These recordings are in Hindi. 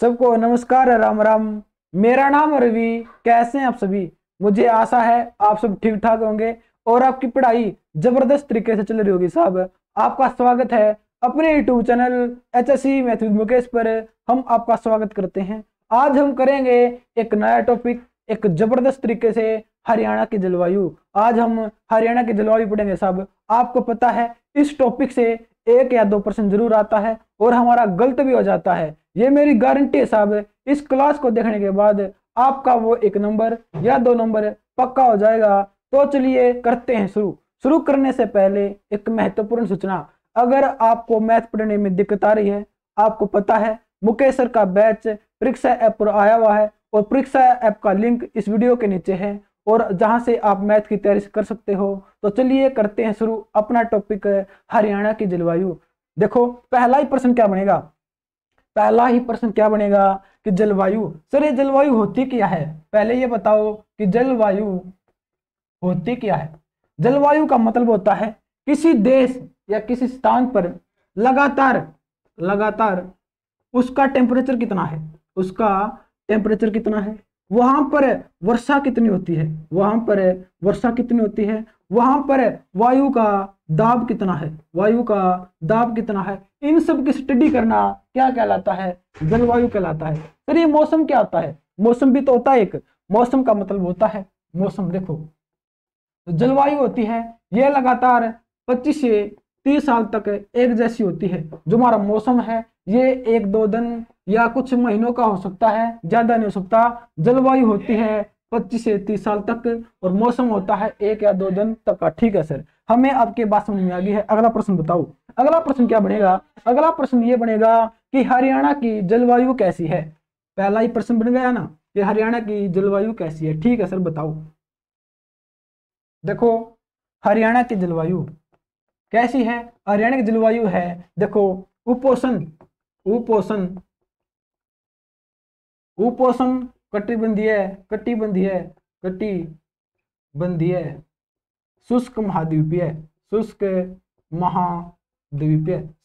सबको नमस्कार, राम राम। मेरा नाम रवि। कैसे हैं आप सभी? मुझे आशा है आप सब ठीक ठाक होंगे और आपकी पढ़ाई जबरदस्त तरीके से चल रही होगी। साहब, आपका स्वागत है अपने YouTube channel HSC math with Mukesh पर। हम आपका स्वागत करते हैं। आज हम करेंगे एक नया टॉपिक, एक जबरदस्त तरीके से हरियाणा की जलवायु। आज हम हरियाणा की जलवायु पढ़ेंगे। साहब, आपको पता है इस टॉपिक से 1 या 2 प्रश्न जरूर आता है और हमारा गलत भी हो जाता है। ये मेरी गारंटी है साहब। इस क्लास को देखने के बाद आपका वो 1 नंबर या 2 नंबर पक्का हो जाएगा। तो चलिए करते हैं शुरू करने से पहले एक महत्वपूर्ण सूचना। अगर आपको मैथ पढ़ने में दिक्कत आ रही है, आपको पता है मुकेश सर का बैच परीक्षा ऐप पर आया हुआ है और परीक्षा ऐप का लिंक इस वीडियो के नीचे है और जहां से आप मैथ की तैयारी कर सकते हो। तो चलिए करते हैं शुरू। अपना टॉपिक है हरियाणा की जलवायु। देखो, पहला ही प्रश्न क्या बनेगा कि जलवायु। सर, ये जलवायु होती क्या है? पहले ये बताओ कि जलवायु होती क्या है। जलवायु का मतलब होता है किसी देश या किसी स्थान पर लगातार उसका टेम्परेचर कितना है, वहां पर वर्षा कितनी होती है, वहां पर वायु का दाब कितना है, इन सब की स्टडी करना क्या कहलाता है? जलवायु कहलाता है। सर, ये मौसम क्या होता है? मौसम भी तो होता है एक। मौसम का मतलब होता है मौसम। देखो, तो जलवायु होती है ये लगातार 25 से 30 साल तक एक जैसी होती है। जो हमारा मौसम है ये 1-2 दिन या कुछ महीनों का हो सकता है, ज्यादा नहीं हो सकता। जलवायु होती है 25 से 30 साल तक और मौसम होता है 1 या 2 दिन तक का। ठीक है सर, हमें आपके बात समझ में आ गई है। अगला प्रश्न बताओ। अगला प्रश्न क्या बनेगा? अगला प्रश्न ये बनेगा कि हरियाणा की जलवायु कैसी है। पहला ही प्रश्न बन गया ना कि हरियाणा की जलवायु कैसी है। ठीक है सर, बताओ। देखो, हरियाणा की जलवायु कैसी है? हरियाणा की जलवायु है, देखो, उपोष्ण कटिबंधीय शुष्क महाद्वीपीय।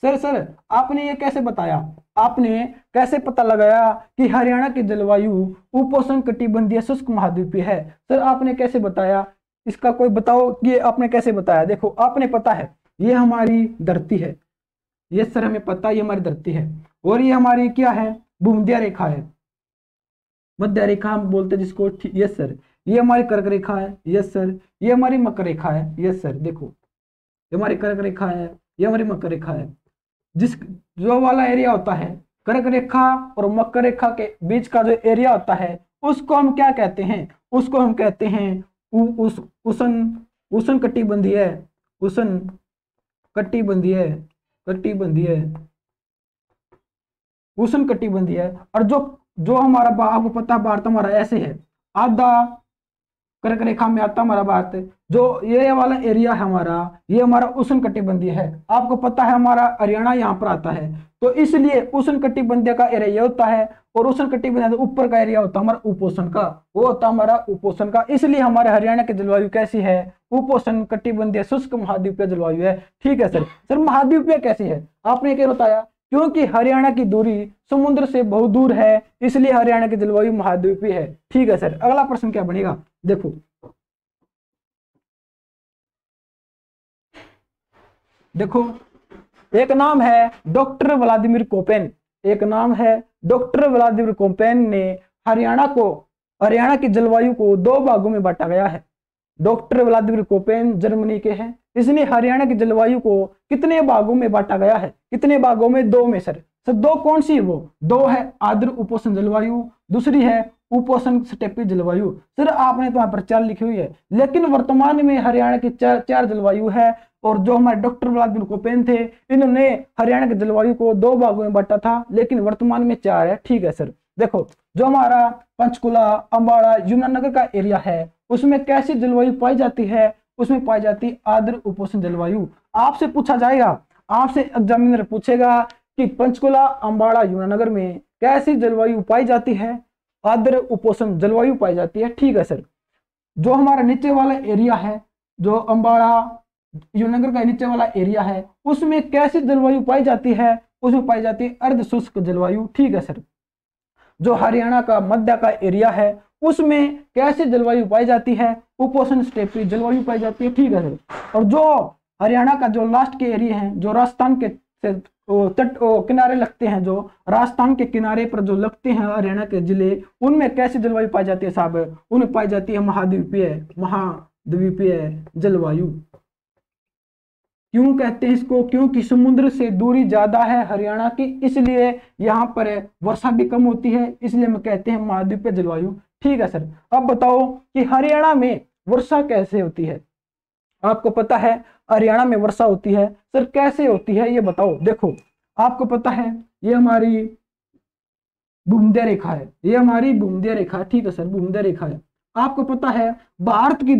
सर, आपने ये कैसे बताया? आपने कैसे पता लगाया कि हरियाणा की जलवायु उपोष्ण कटिबंधीय शुष्क महाद्वीपीय है? सर, आपने कैसे बताया? इसका कोई बताओ कि आपने कैसे बताया। देखो, आपने पता है ये हमारी धरती है, ये सर हमें पता है ये हमारी धरती है और ये हमारी क्या है? भूमध्य रेखा है, मध्य रेखा हम बोलते हैं जिसको। यस सर, ये हमारी कर्क रेखा है। यस सर, ये हमारी मकर रेखा है। यस सर, देखो, ये हमारी कर्क रेखा है, ये हमारी मकर रेखा है। जो वाला एरिया होता है कर्क रेखा और मकर रेखा के बीच का जो एरिया होता है उसको हम क्या कहते हैं? उसको हम कहते हैं उष्ण कटिबंधीय। और जो हमारा आपको पता है भारत हमारा ऐसे है, आधा कर्क रेखा में आता हमारा भारत। जो ये वाला एरिया है हमारा, ये हमारा उष्ण कटिबंधीय है। आपको पता है हमारा हरियाणा यहाँ पर आता है, तो इसलिए उष्ण कटिबंधीय का एरिया ये होता है और उष्ण कटिबंधीय ऊपर का एरिया होता है हमारा उपोष्ण का, वो होता है हमारा उपोष्ण का। इसलिए हमारे हरियाणा की जलवायु कैसी है? उपोष्ण कटिबंधीय शुष्क महाद्वीपीय जलवायु है। ठीक है सर, महाद्वीपीय कैसी है? आपने क्या बताया? क्योंकि हरियाणा की दूरी समुद्र से बहुत दूर है, इसलिए हरियाणा की जलवायु महाद्वीपीय है। ठीक है सर, अगला प्रश्न क्या बनेगा? देखो, एक नाम है डॉक्टर व्लादिमीर कोपेन ने हरियाणा की जलवायु को 2 भागों में बांटा गया है। डॉक्टर व्लादिमीर कोपेन जर्मनी के हैं। इसलिए हरियाणा की जलवायु को कितने भागों में बांटा गया है? कितने भागों में? 2 में सर। 2 कौन सी है? वो 2 है आर्द्र उपोष्ण जलवायु, दूसरी है उपोष्ण स्टेपी जलवायु। सर, आपने तो वहां पर 4 लिखी हुई है, लेकिन वर्तमान में हरियाणा की 4 जलवायु है। और जो हमारे डॉक्टर व्लादिमीर कोपेन थे, इन्होंने हरियाणा की जलवायु को 2 भागों में बांटा था, लेकिन वर्तमान में 4 है। ठीक है सर, देखो, जो हमारा पंचकुला, अंबाला, यमुनानगर का एरिया है उसमें कैसी जलवायु पाई जाती है? उसमें पाई जाती आर्द्र उपोष्ण जलवायु। आपसे पूछा जाएगा, आपसे एग्जामिनर पूछेगा कि पंचकुला, अंबाला, यमुनानगर में कैसी जलवायु पाई जाती है? आर्द्र उपोष्ण जलवायु पाई जाती है। ठीक है सर, जो हमारा नीचे वाला एरिया है, जो अंबाला, यमुनानगर का नीचे वाला एरिया है, उसमें कैसी जलवायु पाई जाती है? उसमें पाई जाती है अर्ध शुष्क जलवायु। ठीक है सर, जो हरियाणा का मध्य का एरिया है उसमें कैसी जलवायु पाई जाती है? उपोष्ण स्टेपी जलवायु पाई जाती है, ठीक है सर। और जो हरियाणा का जो लास्ट के एरिया है, जो राजस्थान के किनारे लगते हैं, जो राजस्थान के किनारे पर जो लगते हैं हरियाणा के जिले, उनमें कैसी जलवायु पाई जाती है साहब? उनमें पाई जाती है महाद्वीपीय जलवायु। क्यों कहते हैं इसको? क्योंकि समुद्र से दूरी ज्यादा है हरियाणा की, इसलिए यहाँ पर वर्षा भी कम होती है, इसलिए हम कहते हैं महाद्वीपीय जलवायु, ठीक है सर। अब बताओ कि हरियाणा में वर्षा कैसे होती है? आपको पता है हरियाणा में वर्षा होती है, सर कैसे होती है ये बताओ। देखो आपको पता है ये हमारी भूमध्य रेखा है, ये हमारी भूमध्य रेखा है, ठीक है सर, भूमध्य रेखा है। आपको पता है भारत की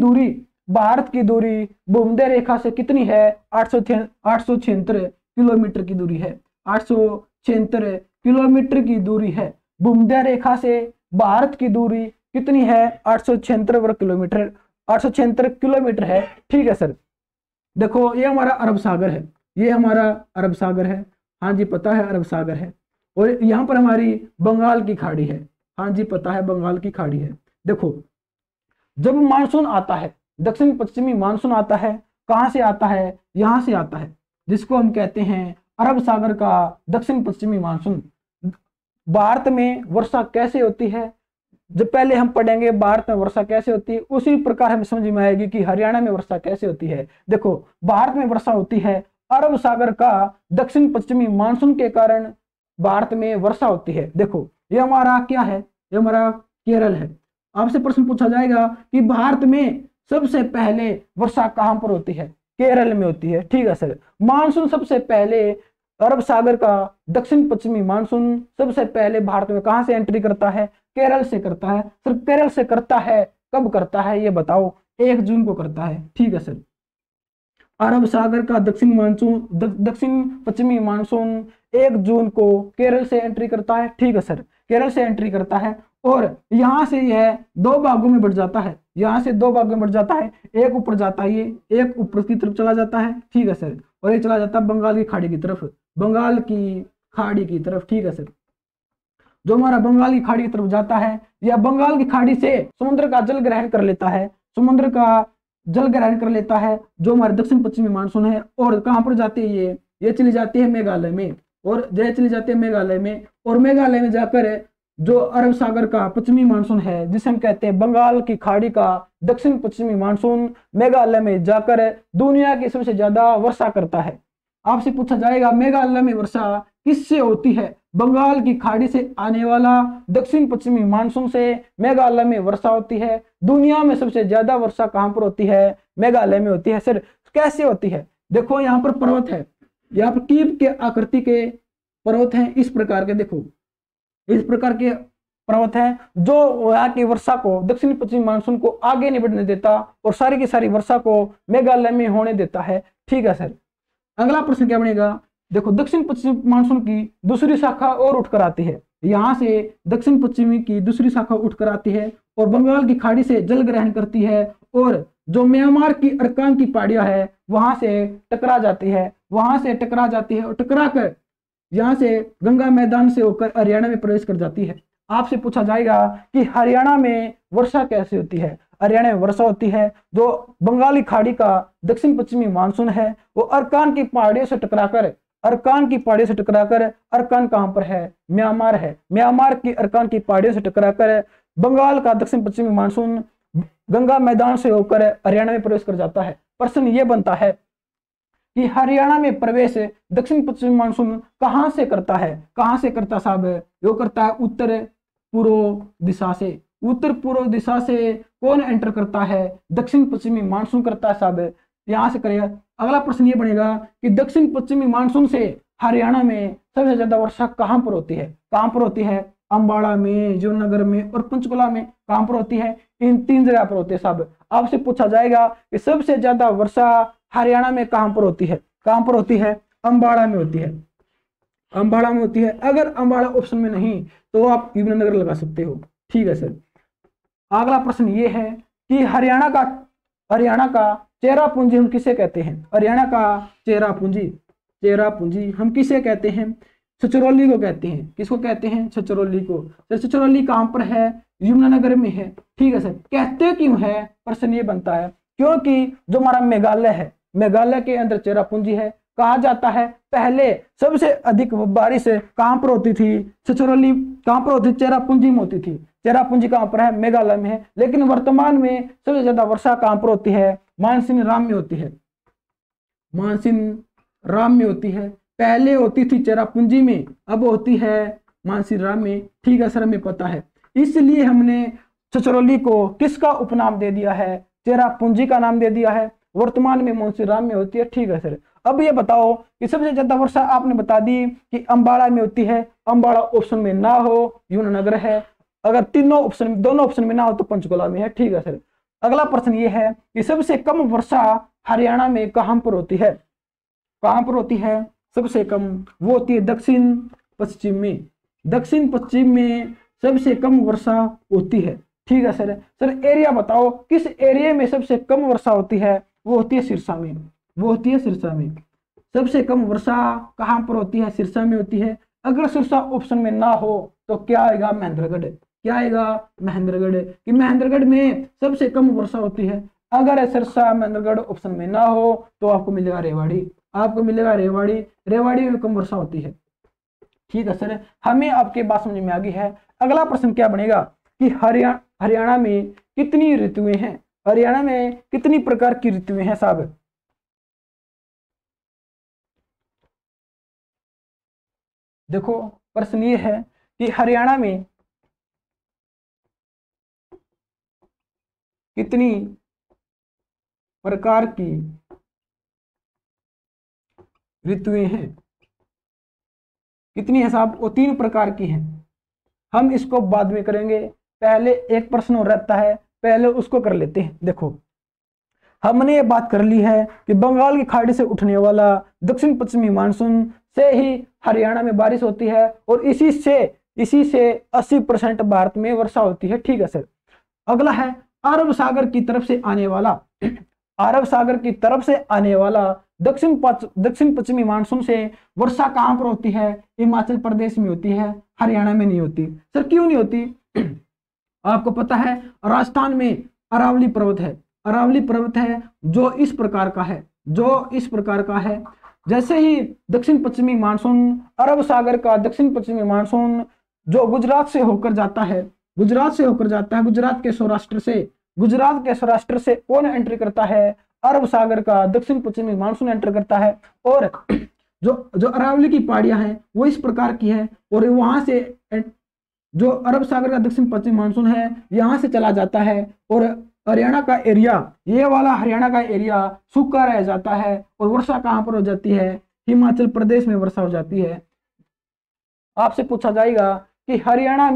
दूरी भूमध्य रेखा से कितनी है? 876 किलोमीटर की दूरी है, 876 किलोमीटर की दूरी है। भूमध्य रेखा से भारत की दूरी कितनी है? 876 वर्ग किलोमीटर, 876 किलोमीटर है, ठीक है सर। देखो ये हमारा अरब सागर है, ये हमारा अरब सागर है, हाँ जी पता है अरब सागर है। और यहाँ पर हमारी बंगाल की खाड़ी है, हाँ जी पता है बंगाल की खाड़ी है। देखो जब मानसून आता है, दक्षिण पश्चिमी मानसून आता है, कहाँ से आता है? यहाँ से आता है, जिसको हम कहते हैं अरब सागर का दक्षिण पश्चिमी मानसून। भारत में वर्षा कैसे होती है? जब पहले हम पढ़ेंगे भारत में वर्षा कैसे होती है, उसी प्रकार हमें समझ में आएगी कि हरियाणा में वर्षा कैसे होती है। देखो भारत में वर्षा होती है अरब सागर का दक्षिण पश्चिमी मानसून के कारण भारत में वर्षा होती है। देखो ये हमारा क्या है? ये हमारा केरल है। आपसे प्रश्न पूछा जाएगा कि भारत में सबसे पहले वर्षा कहां पर होती है? केरल में होती है, ठीक है सर। मानसून सबसे पहले अरब सागर का दक्षिण पश्चिमी मानसून सबसे पहले भारत में कहां से एंट्री करता है? केरल से करता है। सर केरल से करता है, कब करता है ये बताओ? 1 जून को करता है, ठीक है सर। अरब सागर का दक्षिण पश्चिमी मानसून 1 जून को केरल से एंट्री करता है, ठीक है सर, केरल से एंट्री करता है। और यहां से यह 2 भागों में बढ़ जाता है, यहां से 2 भागों में बढ़ जाता है। एक ऊपर जाता है, ये एक ऊपर की तरफ चला जाता है, ठीक है सर, और ये चला जाता है बंगाल की खाड़ी की तरफ, बंगाल की खाड़ी की तरफ, ठीक है सर। जो हमारा बंगाल की खाड़ी की तरफ जाता है, या बंगाल की खाड़ी से समुद्र का जल ग्रहण कर लेता है, समुद्र का जल ग्रहण कर लेता है जो हमारे दक्षिण पश्चिमी मानसून है। और कहां पर जाती है? ये चली जाती है मेघालय में, और ये चली जाती है मेघालय में, और मेघालय में जाकर जो अरब सागर का पश्चिमी मानसून है, जिसे हम कहते हैं बंगाल की खाड़ी का दक्षिण पश्चिमी मानसून, मेघालय में जाकर दुनिया की सबसे ज्यादा वर्षा करता है। आपसे पूछा जाएगा मेघालय में वर्षा किससे होती है? बंगाल की खाड़ी से आने वाला दक्षिण पश्चिमी मानसून से मेघालय में वर्षा होती है। दुनिया में सबसे ज्यादा वर्षा कहां पर होती है? मेघालय में होती है। सर कैसे होती है? देखो यहाँ पर पर्वत है, यहाँ पर कीप के आकृति के पर्वत हैं, इस प्रकार के, देखो इस प्रकार के पर्वत हैं जो यहाँ की वर्षा को, दक्षिण पश्चिमी मानसून को आगे नहीं बढ़ने देता और सारी की सारी वर्षा को मेघालय में होने देता है, ठीक है सर। अगला प्रश्न क्या बनेगा? देखो दक्षिण पश्चिम मानसून की दूसरी शाखा और उठकर आती है, यहाँ से दक्षिण पश्चिमी की दूसरी शाखा उठकर आती है और बंगाल की खाड़ी से जल ग्रहण करती है, और जो म्यांमार की अरकान की पहाड़ियां है वहां से टकरा जाती है, वहां से टकरा जाती है, और टकरा कर यहाँ से गंगा मैदान से होकर हरियाणा में प्रवेश कर जाती है। आपसे पूछा जाएगा कि हरियाणा में वर्षा कैसे होती है? हरियाणा में वर्षा होती है जो बंगाली खाड़ी का दक्षिण पश्चिमी मानसून है, वो अरकान की पहाड़ियों से टकराकर, अरकान की पहाड़ियों से टकराकर, अरकान कहां पर है? म्यांमार है, म्यांमार की अरकान की पहाड़ियों से टकराकर बंगाल का दक्षिण पश्चिमी मानसून गंगा मैदान से होकर हरियाणा में प्रवेश कर जाता है। प्रश्न ये बनता है कि हरियाणा में प्रवेश दक्षिण पश्चिमी मानसून कहां से करता है? कहां से करता साहब? यो करता है उत्तर पूर्व दिशा से। उत्तर पूर्व दिशा से कौन एंटर करता है? दक्षिण पश्चिमी मानसून करता है साहब, यहां से करेगा। अगला प्रश्न ये बनेगा कि दक्षिण पश्चिमी मानसून से हरियाणा में सबसे ज्यादा वर्षा कहां पर होती है? कहां पर होती है? अंबाला में, जूनागढ़ में और पंचकुला में। कहां पर होती है? इन 3 जगह पर होती है साहब। आपसे पूछा जाएगा कि सबसे ज्यादा वर्षा हरियाणा में कहां पर होती है? कहां पर होती है? अंबाला में होती है, अंबाला में होती है। अगर अंबाला ऑप्शन में नहीं तो आप यमुनानगर लगा सकते हो, ठीक है सर। अगला प्रश्न ये है कि हरियाणा का चेरापूंजी हम किसे कहते हैं? हरियाणा का चेरापूंजी हम किसे कहते हैं? छछरौली को कहते हैं। किसको कहते हैं? छछरौली को। सर छछरौली कहाँ पर है? यमुनानगर में है। ठीक है सर। कहते क्यों है? प्रश्न ये बनता है क्योंकि जो हमारा मेघालय है, मेघालय के अंदर चेरापूंजी है। कहा जाता है पहले सबसे अधिक बारिश कहां पर होती थी? छछरौली। कहां पर होती? चेरापूंजी में होती थी। चेरापूंजी कहां पर है? मेघालय में है। लेकिन वर्तमान में सबसे ज्यादा वर्षा कहां पर होती है? मानसिन राम में होती है। मानसिन राम में होती है। पहले होती थी चेरापूंजी में, अब होती है मानसिन राम में। ठीक है सर, हमें पता है। इसलिए हमने छछरौली को किसका उपनाम दे दिया है? चेरापूंजी का नाम दे दिया है। वर्तमान में मानसिन राम में होती है। ठीक है सर। अब ये बताओ कि सबसे ज्यादा वर्षा आपने बता दी कि अंबाला में होती है। अंबाला ऑप्शन में ना हो, यमुनानगर है। अगर तीनों ऑप्शन, दोनों ऑप्शन में ना हो तो पंचकुला में है। ठीक है सर। अगला प्रश्न ये है कि सबसे कम वर्षा हरियाणा में कहां पर होती है? कहां पर होती है सबसे कम? वो होती है दक्षिण पश्चिम में। दक्षिण पश्चिम में सबसे कम वर्षा होती है। ठीक है सर। सर एरिया बताओ, किस एरिया में सबसे कम वर्षा होती है? वो होती है सिरसा में। वो होती है सिरसा में। सबसे कम वर्षा कहां पर होती है? सिरसा में होती है। अगर सिरसा ऑप्शन में ना हो तो क्या आएगा? महेंद्रगढ़। क्या आएगा? महेंद्रगढ़। कि महेंद्रगढ़ में सबसे कम वर्षा होती है। अगर सिरसा महेंद्रगढ़ ऑप्शन में ना हो तो आपको मिलेगा रेवाड़ी। आपको मिलेगा रेवाड़ी। रेवाड़ी में कम वर्षा होती है। ठीक है सर, हमें आपकी बात समझ में आ गई है। अगला प्रश्न क्या बनेगा कि हरियाणा में कितनी ऋतुएं हैं? हरियाणा में कितनी प्रकार की ऋतुएं हैं साहब? देखो प्रश्न ये है कि हरियाणा में कितनी प्रकार की ऋतुएं हैं? कितनी है साहब? वो 3 प्रकार की हैं। हम इसको बाद में करेंगे, पहले एक प्रश्न और रहता है, पहले उसको कर लेते हैं। देखो हमने ये बात कर ली है कि बंगाल की खाड़ी से उठने वाला दक्षिण पश्चिमी मानसून से ही हरियाणा में बारिश होती है और इसी से 80% भारत में वर्षा होती है। ठीक है सर। अगला है अरब सागर की तरफ से आने वाला अरब सागर की तरफ से आने वाला दक्षिण पश्चिमी मानसून से वर्षा कहां पर होती है? हिमाचल प्रदेश में होती है, हरियाणा में नहीं होती। सर क्यों नहीं होती? आपको पता है राजस्थान में अरावली पर्वत है। अरावली पर्वत है जो इस प्रकार का है, जो इस प्रकार का है। जैसे ही दक्षिण पश्चिमी मानसून, अरब सागर का दक्षिण पश्चिमी मानसून जो गुजरात से होकर जाता है, गुजरात से होकर जाता है, गुजरात के सौराष्ट्र से कौन एंट्री करता है? अरब सागर का दक्षिण पश्चिमी मानसून एंटर करता है। और जो अरावली की पहाड़ियां हैं वो इस प्रकार की है और वहां से जो अरब सागर का दक्षिण पश्चिमी मानसून है यहां से चला जाता है और हरियाणा का एरिया, ये वाला हरियाणा का एरिया सूखा रह जाता है और वर्षा कहां पर हो जाती है? हिमाचल प्रदेश में वर्षा हो जाती है। आपसे पूछा जाएगा कि हरियाणा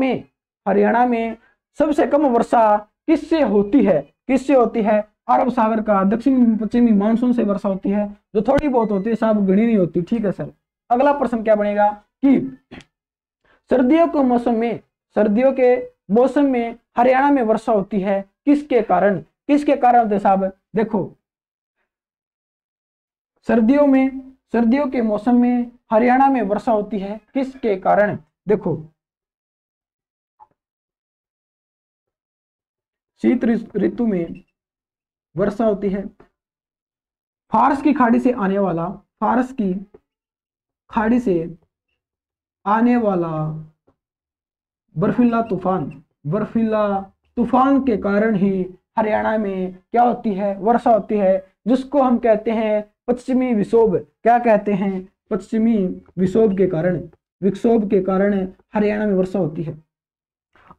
में सबसे कम वर्षा किससे होती है? किससे होती है? अरब सागर का दक्षिण पश्चिमी मानसून से वर्षा होती है, जो थोड़ी बहुत होती है साहब, गणी नहीं होती। ठीक है सर। अगला प्रश्न क्या बनेगा कि सर्दियों के मौसम में हरियाणा में वर्षा होती है, किसके कारण? किसके कारण होते साहब? देखो सर्दियों के मौसम में हरियाणा में वर्षा होती है, किसके कारण? देखो शीत ऋतु में वर्षा होती है। फारस की खाड़ी से आने वाला बर्फीला तूफान के कारण ही हरियाणा में क्या होती है? वर्षा होती है, जिसको हम कहते हैं पश्चिमी विक्षोभ। क्या कहते हैं? पश्चिमी विक्षोभ के कारण हरियाणा में वर्षा होती है।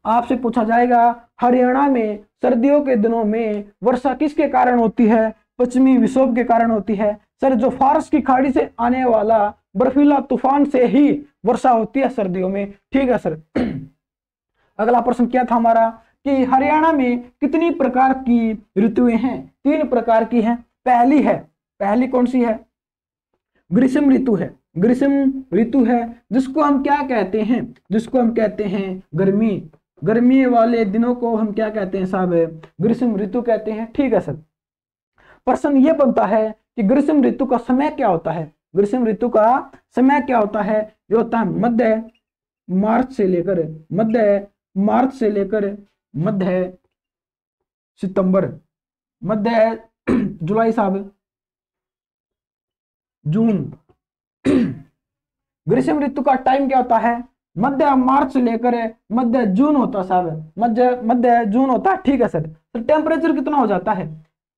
आपसे पूछा जाएगा हरियाणा में सर्दियों के दिनों में वर्षा किसके कारण होती है? पश्चिमी विक्षोभ के कारण होती है। सर जो फारस की खाड़ी से आने वाला बर्फीला तूफान से ही वर्षा होती है सर्दियों में। ठीक है सर। अगला प्रश्न क्या था हमारा कि हरियाणा में कितनी प्रकार की ऋतुएं हैं? 3 प्रकार की हैं। पहली कौन सी है? ग्रीष्म ऋतु है, जिसको हम क्या कहते हैं? जिसको हम कहते हैं गर्मी वाले दिनों को हम क्या कहते हैं साहब? ग्रीष्म ऋतु कहते हैं। ठीक है सर। प्रश्न ये बनता है कि ग्रीष्म ऋतु का समय क्या होता है? ग्रीष्म ऋतु का समय क्या होता है? ये होता है मध्य मार्च से लेकर मध्य सितंबर, मध्य जुलाई साहब, जून। ग्रीष्म ऋतु का टाइम क्या होता है? मध्य मार्च से लेकर मध्य जून होता है साहब, मध्य जून होता है। ठीक है सर। तो टेम्परेचर कितना हो जाता है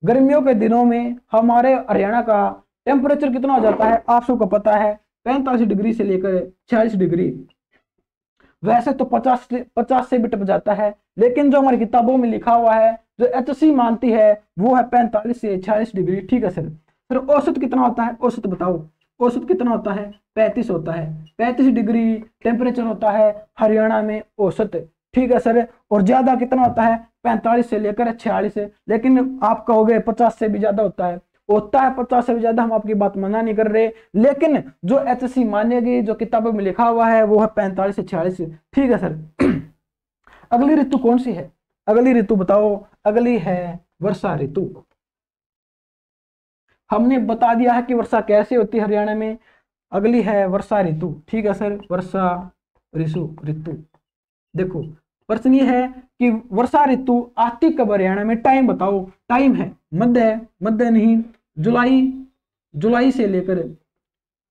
गर्मियों के दिनों में? हमारे हरियाणा का टेम्परेचर कितना हो जाता है आप सबको पता है? 45 डिग्री से लेकर 46 डिग्री। वैसे तो 50 से भी टप जाता है, लेकिन जो हमारी किताबों में लिखा हुआ है, जो एचएससी मानती है, वो है 45 से 46 डिग्री। ठीक है सर। फिर औसत कितना होता है? औसत बताओ, औसत कितना होता है? 35 होता है। 35 डिग्री टेम्परेचर होता है हरियाणा में औसत। ठीक है सर। और ज्यादा कितना होता है? 45 से लेकर 46। लेकिन आप कहोगे 50 से भी ज्यादा होता है। 50 से भी ज्यादा, हम आपकी बात मना नहीं कर रहे, लेकिन जो एचएससी मानेगी, जो किताबों में लिखा हुआ है, वो है 45 से 46। ठीक है सर। अगली ऋतु कौन सी है? अगली ऋतु बताओ। अगली है वर्षा ऋतु। हमने बता दिया है कि वर्षा कैसे होती है हरियाणा में। अगली है वर्षा ऋतु। ठीक है सर। वर्षा ऋतु। देखो प्रश्न ये है कि वर्षा ऋतु आती कब हरियाणा में? टाइम बताओ। टाइम है मध्य नहीं, जुलाई से लेकर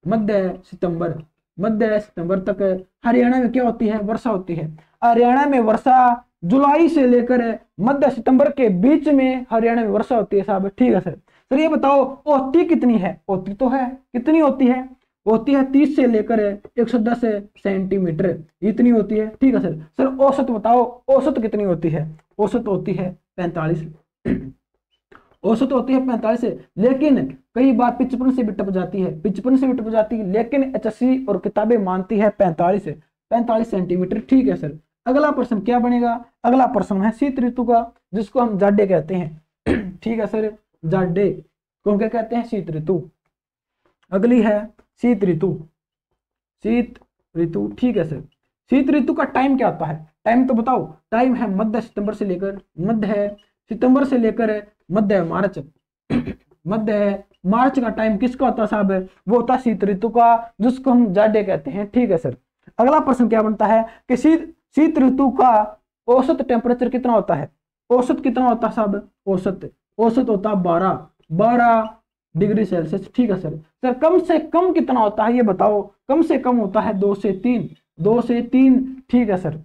मध्य सितंबर तक हरियाणा में क्या होती है? वर्षा होती है। हरियाणा में वर्षा जुलाई से लेकर मध्य सितंबर के बीच में हरियाणा में वर्षा होती है साहब। ठीक है सर। सर ये बताओ होती कितनी है? होती तो है, कितनी होती है? होती है 30 से लेकर 110 सेंटीमीटर, इतनी होती है। ठीक है सर। सर औसत बताओ, औसत कितनी होती है? औसत होती है 45। औसत होती है 45 से, लेकिन कई बार 55 से भी टप जाती है, 55 से भी टप जाती है, लेकिन एचएससी और किताबें मानती है 45 सेंटीमीटर। ठीक है सर। अगला प्रश्न क्या बनेगा? अगला प्रश्न है शीत ऋतु का, जिसको हम जाडे कहते हैं। ठीक है सर। जाडे को क्या कहते हैं? शीत ऋतु। अगली है शीत ऋतु। ठीक है सर। शीत ऋतु का टाइम क्या होता है? टाइम तो बताओ। टाइम है मध्य सितंबर से लेकर मध्य मार्च। मध्य मार्च का टाइम किसका होता है साहब? वो होता है शीत ऋतु का, जिसको हम जाडे कहते हैं। ठीक है सर। अगला प्रश्न क्या बनता है कि शीत ऋतु का औसत टेम्परेचर कितना होता है? औसत कितना होता है साहब? औसत होता है 12 डिग्री सेल्सियस। ठीक है सर। सर कम से कम कितना होता है ये बताओ? कम से कम होता है 2 से 3। ठीक है सर।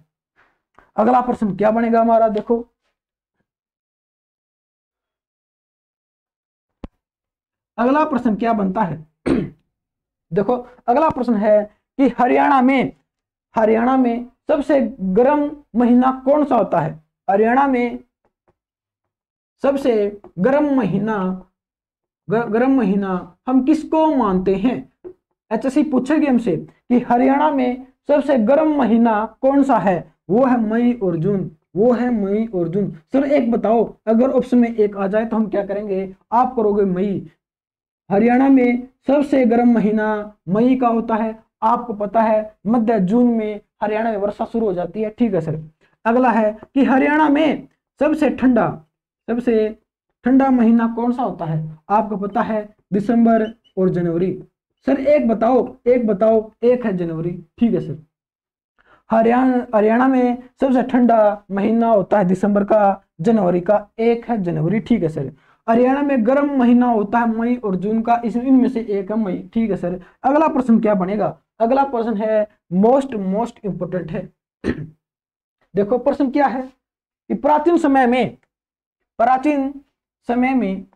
अगला प्रश्न क्या बनेगा हमारा? देखो अगला प्रश्न क्या बनता है। देखो अगला प्रश्न है कि हरियाणा में सबसे गर्म महीना कौन सा होता है? हरियाणा में सबसे गर्म महीना हम किसको मानते हैं? एचएससी पूछेगी हमसे कि हरियाणा में सबसे गर्म महीना कौन सा है? वो है मई और जून। सर एक बताओ, अगर ऑप्शन में एक आ जाए तो हम क्या करेंगे? आप करोगे मई। हरियाणा में सबसे गर्म महीना मई का होता है। आपको पता है मध्य जून में हरियाणा में वर्षा शुरू हो जाती है। ठीक है सर। अगला है कि हरियाणा में सबसे ठंडा महीना कौन सा होता है? आपको पता है दिसंबर और जनवरी। सर एक बताओ। एक है जनवरी। ठीक है सर। हरियाणा में सबसे ठंडा महीना होता है दिसंबर का, जनवरी का, एक है जनवरी। ठीक है सर। हरियाणा में गर्म महीना होता है मई और जून का, इनमें से एक है मई। ठीक है सर। अगला प्रश्न क्या बनेगा? अगला प्रश्न है मोस्ट इंपोर्टेंट है। देखो प्रश्न क्या है कि प्राचीन समय में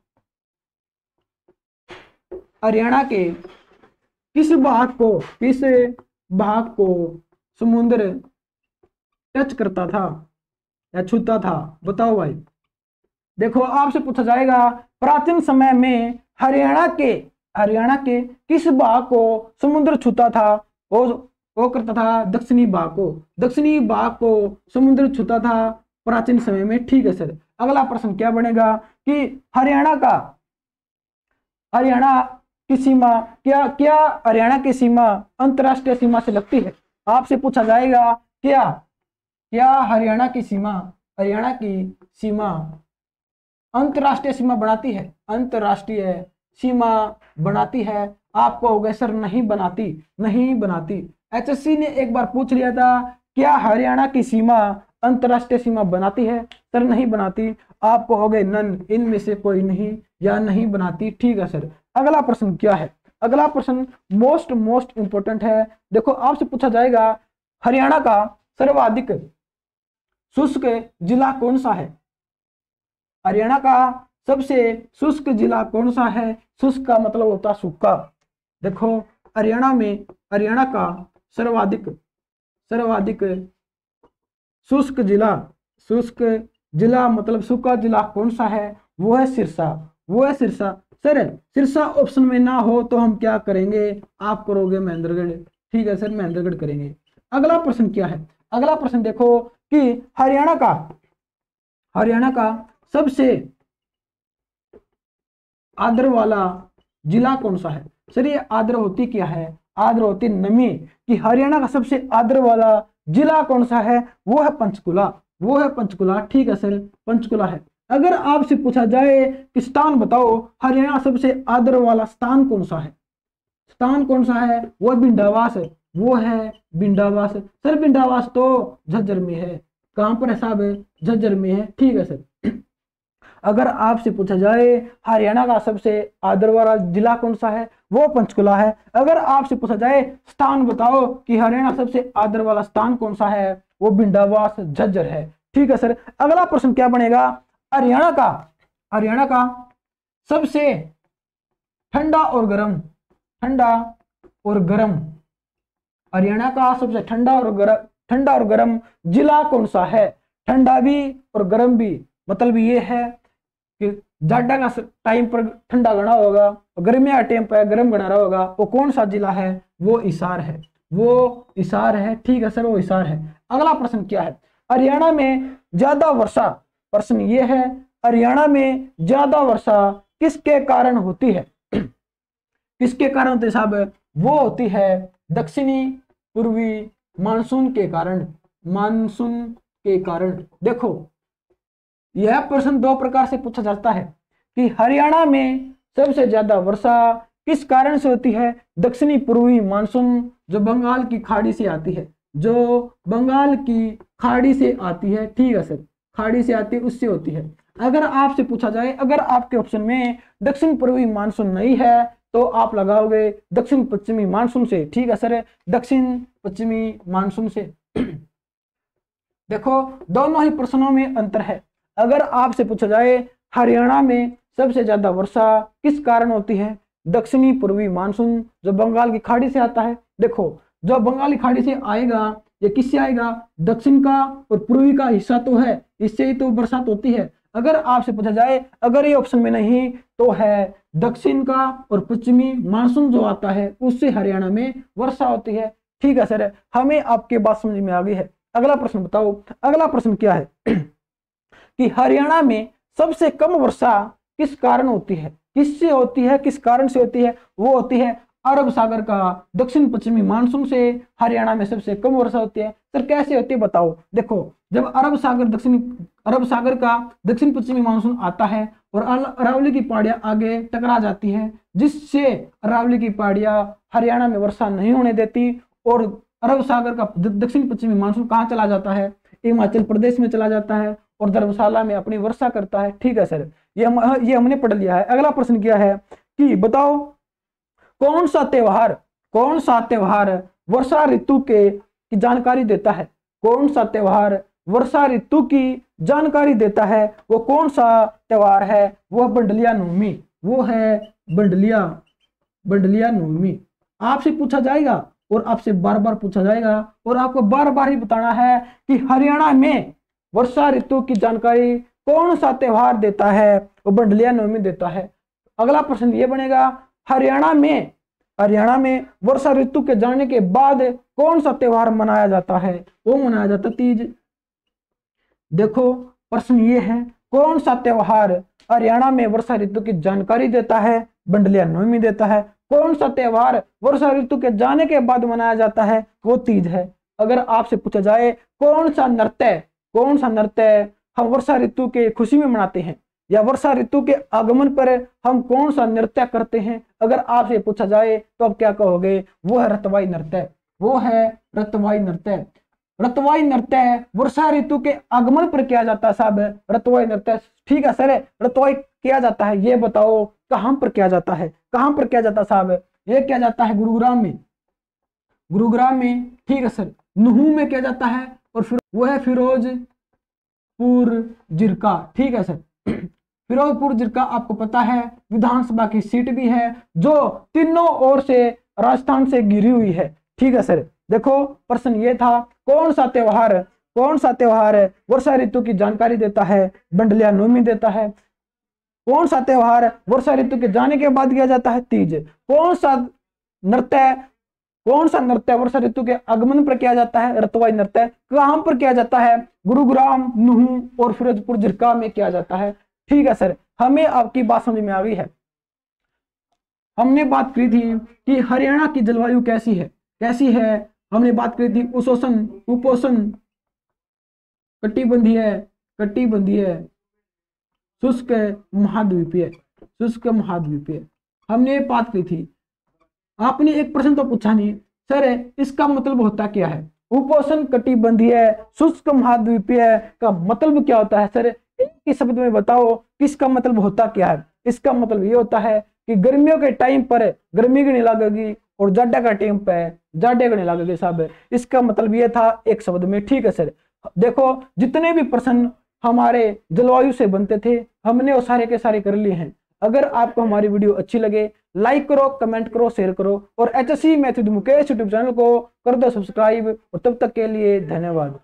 हरियाणा के किस भाग को समुद्र टच करता था या छूता था? बताओ भाई। देखो आपसे पूछा जाएगा प्राचीन समय में हरियाणा के किस भाग को समुद्र छूता था? वो करता था दक्षिणी भाग को समुद्र छूता था प्राचीन समय में। ठीक है सर। अगला प्रश्न क्या बनेगा कि हरियाणा की सीमा क्या हरियाणा की सीमा अंतरराष्ट्रीय सीमा से लगती है? आपसे पूछा जाएगा क्या हरियाणा की सीमा अंतरराष्ट्रीय सीमा बनाती है? आपको हो गए सर नहीं बनाती, नहीं बनाती। एचएससी ने एक बार पूछ लिया था, क्या हरियाणा की सीमा अंतरराष्ट्रीय सीमा बनाती है? सर नहीं बनाती। आपको हो गए नन, इनमें से कोई नहीं या नहीं बनाती। ठीक है सर। अगला प्रश्न क्या है? अगला प्रश्न मोस्ट इंपोर्टेंट है। देखो आपसे पूछा जाएगा हरियाणा का सर्वाधिक शुष्क जिला कौन सा है? हरियाणा का सबसे शुष्क जिला कौन सा है? शुष्क का मतलब होता है सूखा। देखो हरियाणा का सर्वाधिक शुष्क जिला मतलब सूखा जिला कौन सा है? वो है सिरसा। सर सिरसा ऑप्शन में ना हो तो हम क्या करेंगे? आप करोगे महेंद्रगढ़। ठीक है सर, महेंद्रगढ़ करेंगे। अगला प्रश्न क्या है? अगला प्रश्न देखो कि हरियाणा का सबसे आर्द्र वाला जिला कौन सा है? सर ये आर्द्र होती क्या है? आर्द्र होती नमी। कि हरियाणा का सबसे आर्द्र वाला जिला कौन सा है? वो है पंचकुला। ठीक है सर, पंचकुला है। अगर आपसे पूछा जाए कि स्थान बताओ, हरियाणा सबसे आर्द्र वाला स्थान कौन सा है? स्थान कौन सा है? वो बिंडावास है। वो है बिंडावास। सर बिंडावास तो झज्जर में है। कहां पर है साहब? झज्जर में है। ठीक है सर। अगर आपसे पूछा जाए हरियाणा का सबसे आर्द्र वाला जिला कौन सा है? वो पंचकुला है। अगर आपसे पूछा जाए स्थान बताओ कि हरियाणा सबसे आर्द्र वाला स्थान कौन सा है? वो बिंडावास झज्जर है। ठीक है सर। अगला प्रश्न क्या बनेगा? हरियाणा का सबसे ठंडा और गर्म हरियाणा का सबसे ठंडा और गर्म जिला कौन सा है? ठंडा भी और गर्म भी, मतलब ये है कि जाड़ा का टाइम पर ठंडा गणा होगा, गर्मी का टाइम पर गर्म गणा रहा होगा। वो कौन सा जिला है? वो हिसार है। ठीक है सर, वो हिसार है। अगला प्रश्न क्या है? हरियाणा में ज्यादा वर्षा, प्रश्न ये है हरियाणा में ज्यादा वर्षा किसके कारण होती है? किसके कारण होती है साहब? वो होती है दक्षिणी पूर्वी मानसून के कारण। देखो यह प्रश्न दो प्रकार से पूछा जाता है कि हरियाणा में सबसे ज्यादा वर्षा किस कारण से होती है? दक्षिणी पूर्वी मानसून जो बंगाल की खाड़ी से आती है, ठीक है सर, खाड़ी से आती है, उससे होती है। अगर आपसे पूछा जाए, अगर आपके ऑप्शन में दक्षिण पूर्वी मानसून नहीं है तो आप लगाओगे दक्षिण पश्चिमी मानसून से। ठीक है सर, दक्षिण पश्चिमी मानसून से। देखो दोनों ही प्रश्नों में अंतर है। अगर आपसे पूछा जाए हरियाणा में सबसे ज्यादा वर्षा किस कारण होती है? दक्षिणी पूर्वी मानसून जो बंगाल की खाड़ी से आता है। देखो जो बंगाली खाड़ी से आएगा ये किससे आएगा? दक्षिण का और पूर्वी का हिस्सा तो है, इससे ही तो बरसात होती है। अगर आपसे पूछा जाए, अगर ये ऑप्शन में नहीं तो है दक्षिण का और पश्चिमी मानसून जो आता है उससे हरियाणा में वर्षा होती है। ठीक है सर, हमें आपके बात समझ में आ गई है। अगला प्रश्न बताओ। अगला प्रश्न क्या है कि हरियाणा में सबसे कम वर्षा किस कारण होती है? किससे होती है, किस कारण से होती है? वो होती है अरब सागर का दक्षिण पश्चिमी मानसून से हरियाणा में सबसे कम वर्षा होती है। सर कैसे होती है बताओ। देखो जब अरब सागर का दक्षिण पश्चिमी मानसून आता है और अरावली की पहाड़ियां आगे टकरा जाती है, जिससे अरावली की पहाड़ियां हरियाणा में वर्षा नहीं होने देती, और अरब सागर का दक्षिण पश्चिमी मानसून कहाँ चला जाता है? हिमाचल प्रदेश में चला जाता है और धर्मशाला में अपनी वर्षा करता है। ठीक है सर, ये हमने पढ़ लिया है। अगला प्रश्न क्या है कि बताओ कौन सा त्योहार वर्षा ऋतु की जानकारी देता है? कौन सा त्योहार वर्षा ऋतु की जानकारी देता है? वो कौन सा त्योहार है? वो बंडलिया नवमी। वो है बंडलिया नवमी। आपसे पूछा जाएगा और आपसे बार बार पूछा जाएगा और आपको बार बार ही बताना है कि हरियाणा में वर्षा ऋतु की जानकारी कौन सा त्योहार देता है? वो बंडलिया नवमी देता है। अगला प्रश्न ये बनेगा हरियाणा में वर्षा ऋतु के जाने के बाद कौन सा त्योहार मनाया जाता है? वो मनाया जाता तीज। देखो प्रश्न ये है कौन सा त्योहार हरियाणा में वर्षा ऋतु की जानकारी देता है? बंडलिया नवमी देता है। कौन सा त्योहार वर्षा ऋतु के जाने के बाद मनाया जाता है? वो तीज है। अगर आपसे पूछा जाए कौन सा नृत्य हम वर्षा ऋतु के खुशी में मनाते हैं? या वर्षा ऋतु के आगमन पर हम कौन सा नृत्य करते हैं? अगर आपसे पूछा जाए तो आप क्या कहोगे? वो है रतवाई नृत्य, वो है रतवाई नृत्य। रतवाई नृत्य वर्षा ऋतु के आगमन पर किया जाता है साहब, रतवाई नृत्य। ठीक है सर, रतवाई किया जाता है, ये बताओ कहां पर किया जाता है? कहां पर किया जाता है साहब? ये किया जाता है गुरुग्राम में, गुरुग्राम में। ठीक है सर, नुहू में किया जाता है, और फिर वो है फिरोजपुर जिरका। ठीक है सर, फिरोजपुर जिरका आपको पता है विधानसभा की सीट भी है, जो तीनों ओर से राजस्थान से घिरी हुई है। ठीक है सर, देखो प्रश्न ये था, कौन सा त्योहार वर्षा ऋतु की जानकारी देता है? बंडलिया नवमी देता है। कौन सा त्योहार वर्षा ऋतु के जाने के बाद किया जाता है? तीज। कौन सा नृत्य वर्षा ऋतु के आगमन पर किया जाता है? रतवाई नृत्य। कहां पर किया जाता है? गुरुग्राम, नुहू और फिरोजपुर जिरका में किया जाता है। ठीक है सर, हमें आपकी बात समझ में आ गई है। हमने बात की थी कि हरियाणा की जलवायु कैसी है। हमने बात की थी उपोष्ण कटिबंधीय शुष्क महाद्वीपीय हमने बात की थी। आपने एक प्रश्न तो पूछा नहीं सर, इसका मतलब होता क्या है? उपोष्ण कटिबंधीय शुष्क महाद्वीपीय का मतलब क्या होता है? सर एक ही शब्द में बताओ कि इसका मतलब होता क्या है? इसका मतलब ये होता है कि गर्मियों के टाइम पर गर्मी की नहीं लगेगी और जाड़ा का टाइम पे जाड़े का नहीं लगेगी साहब। इसका मतलब ये था एक शब्द में। ठीक है सर, देखो जितने भी प्रश्न हमारे जलवायु से बनते थे हमने वो सारे के सारे कर लिए हैं। अगर आपको हमारी वीडियो अच्छी लगे लाइक करो, कमेंट करो, शेयर करो, और HSC math with Mukesh YouTube channel को कर दो सब्सक्राइब। और तब तक के लिए धन्यवाद।